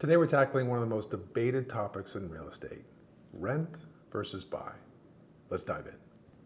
Today we're tackling one of the most debated topics in real estate, rent versus buy. Let's dive in.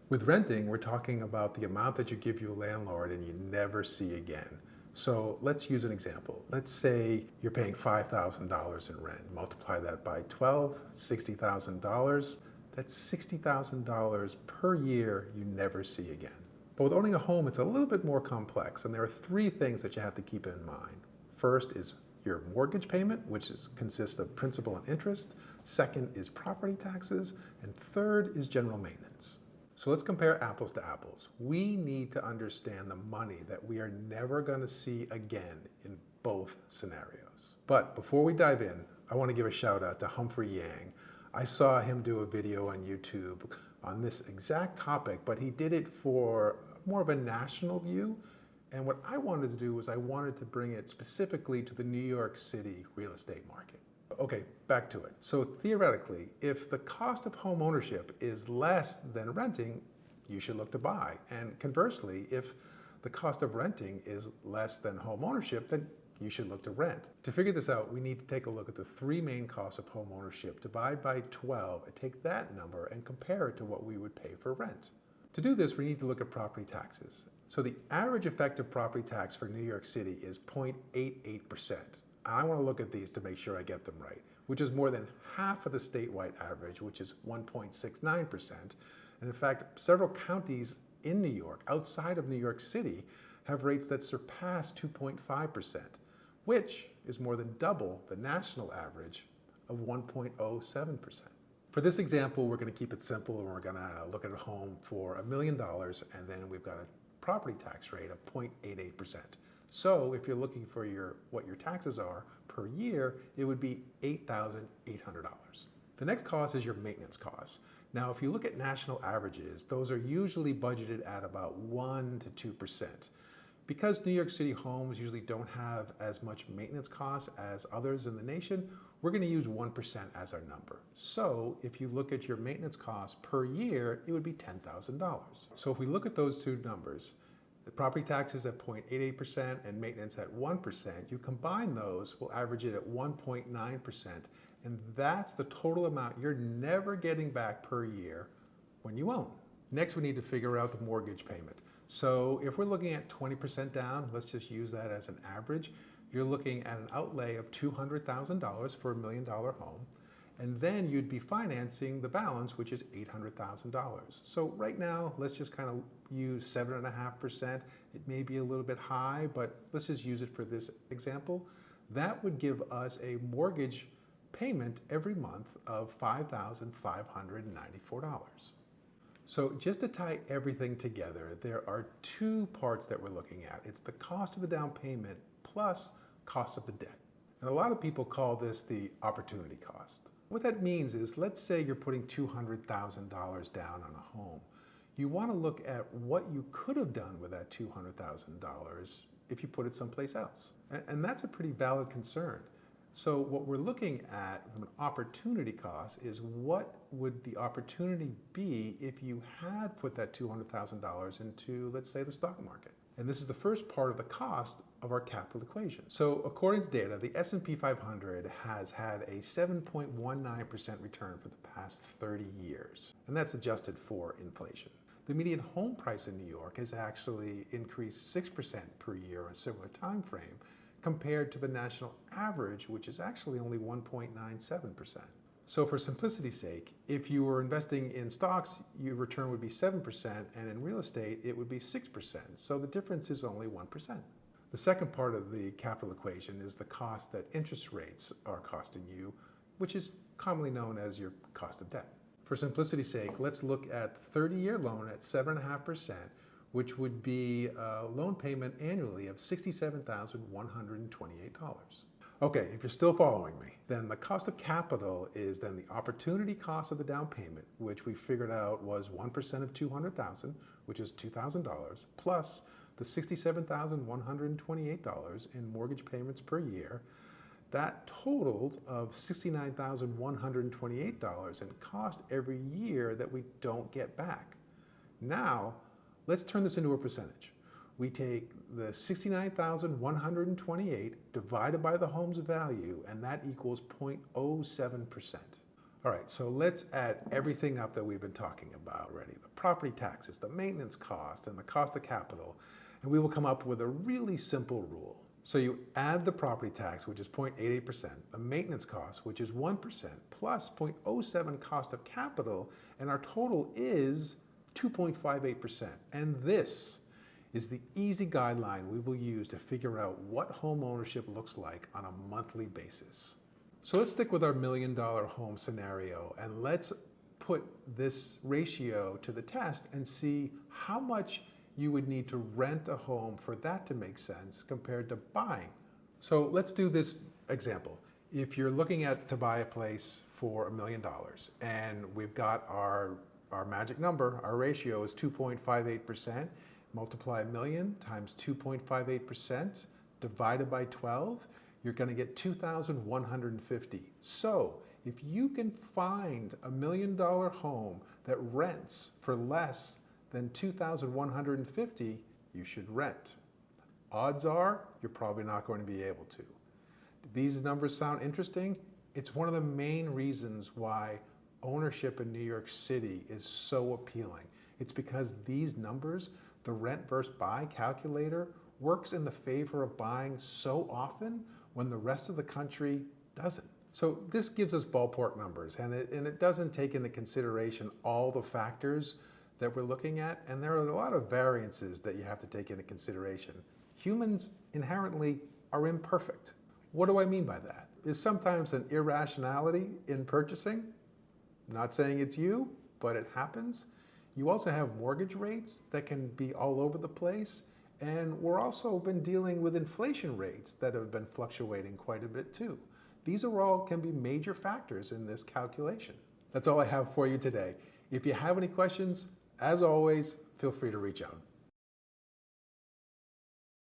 With renting, we're talking about the amount that you give your landlord and you never see again. So let's use an example. Let's say you're paying $5,000 in rent. Multiply that by 12, $60,000. That's $60,000 per year you never see again. But with owning a home, it's a little bit more complex, and there are three things that you have to keep in mind. First is your mortgage payment, which consists of principal and interest. Second is property taxes. And third is general maintenance. So let's compare apples to apples. We need to understand the money that we are never going to see again in both scenarios. But before we dive in, I want to give a shout out to Humphrey Yang. I saw him do a video on YouTube on this exact topic, but he did it for more of a national view. And what I wanted to do was I wanted to bring it specifically to the New York City real estate market. Okay, back to it. So theoretically, if the cost of home ownership is less than renting, you should look to buy. And conversely, if the cost of renting is less than home ownership, then you should look to rent. To figure this out, we need to take a look at the three main costs of home ownership, divide by 12, and take that number and compare it to what we would pay for rent. To do this, we need to look at property taxes. So the average effective property tax for New York City is 0.88%. I want to look at these to make sure I get them right, which is more than half of the statewide average, which is 1.69%. And in fact, several counties in New York, outside of New York City, have rates that surpass 2.5%, which is more than double the national average of 1.07%. For this example, we're going to keep it simple and we're going to look at a home for $1 million, and then we've got a property tax rate of 0.88%. So if you're looking for what your taxes are per year, it would be $8,800. The next cost is your maintenance costs. Now, if you look at national averages, those are usually budgeted at about 1 to 2%. Because New York City homes usually don't have as much maintenance costs as others in the nation, we're going to use 1% as our number. So if you look at your maintenance costs per year, it would be $10,000. So if we look at those two numbers, the property taxes at 0.88% and maintenance at 1%, you combine those, we'll average it at 1.9%, and that's the total amount you're never getting back per year when you own. Next, we need to figure out the mortgage payment. So if we're looking at 20% down, let's just use that as an average, you're looking at an outlay of $200,000 for $1 million home, and then you'd be financing the balance, which is $800,000. So right now, let's just kind of use 7.5%. It may be a little bit high, but let's just use it for this example. That would give us a mortgage payment every month of $5,594. So just to tie everything together, there are two parts that we're looking at. It's the cost of the down payment plus cost of the debt. And a lot of people call this the opportunity cost. What that means is, let's say you're putting $200,000 down on a home. You want to look at what you could have done with that $200,000 if you put it someplace else. And that's a pretty valid concern. So what we're looking at from an opportunity cost is, what would the opportunity be if you had put that $200,000 into, let's say, the stock market? And this is the first part of the cost of our capital equation. So according to data, the S&P 500 has had a 7.19% return for the past 30 years. And that's adjusted for inflation. The median home price in New York has actually increased 6% per year on a similar time frame, compared to the national average, which is actually only 1.97%. So for simplicity's sake, if you were investing in stocks, your return would be 7%, and in real estate, it would be 6%. So the difference is only 1%. The second part of the capital equation is the cost that interest rates are costing you, which is commonly known as your cost of debt. For simplicity's sake, let's look at the 30-year loan at 7.5%, which would be a loan payment annually of $67,128. Okay, if you're still following me, then the cost of capital is then the opportunity cost of the down payment, which we figured out was 1% of $200,000, which is $2,000, plus the $67,128 in mortgage payments per year. That totaled of $69,128 in cost every year that we don't get back. Now, let's turn this into a percentage. we take the 69,128 divided by the home's value, and that equals 0.07%. All right, so let's add everything up that we've been talking about already. The property taxes, the maintenance cost, and the cost of capital, and we will come up with a really simple rule. So you add the property tax, which is 0.88%, the maintenance cost, which is 1%, plus 0.07 cost of capital, and our total is 2.58%. And this is the easy guideline we will use to figure out what home ownership looks like on a monthly basis. So let's stick with our $1 million home scenario, and let's put this ratio to the test and see how much you would need to rent a home for that to make sense compared to buying. So let's do this example. If you're looking to buy a place for $1 million, and we've got our magic number, our ratio is 2.58%, multiply 1 million times 2.58% divided by 12, you're going to get 2,150. So if you can find a $1 million home that rents for less than 2,150, you should rent. Odds are you're probably not going to be able to. Do these numbers sound interesting? It's one of the main reasons why ownership in New York City is so appealing. It's because these numbers, the rent versus buy calculator, works in the favor of buying so often when the rest of the country doesn't. So this gives us ballpark numbers, and it doesn't take into consideration all the factors that we're looking at, and there are a lot of variances that you have to take into consideration. Humans inherently are imperfect. What do I mean by that? There's sometimes an irrationality in purchasing. I'm not saying it's you, but it happens. You also have mortgage rates that can be all over the place, and we're also been dealing with inflation rates that have been fluctuating quite a bit too. These are all can be major factors in this calculation. That's all I have for you today. If you have any questions, as always, feel free to reach out.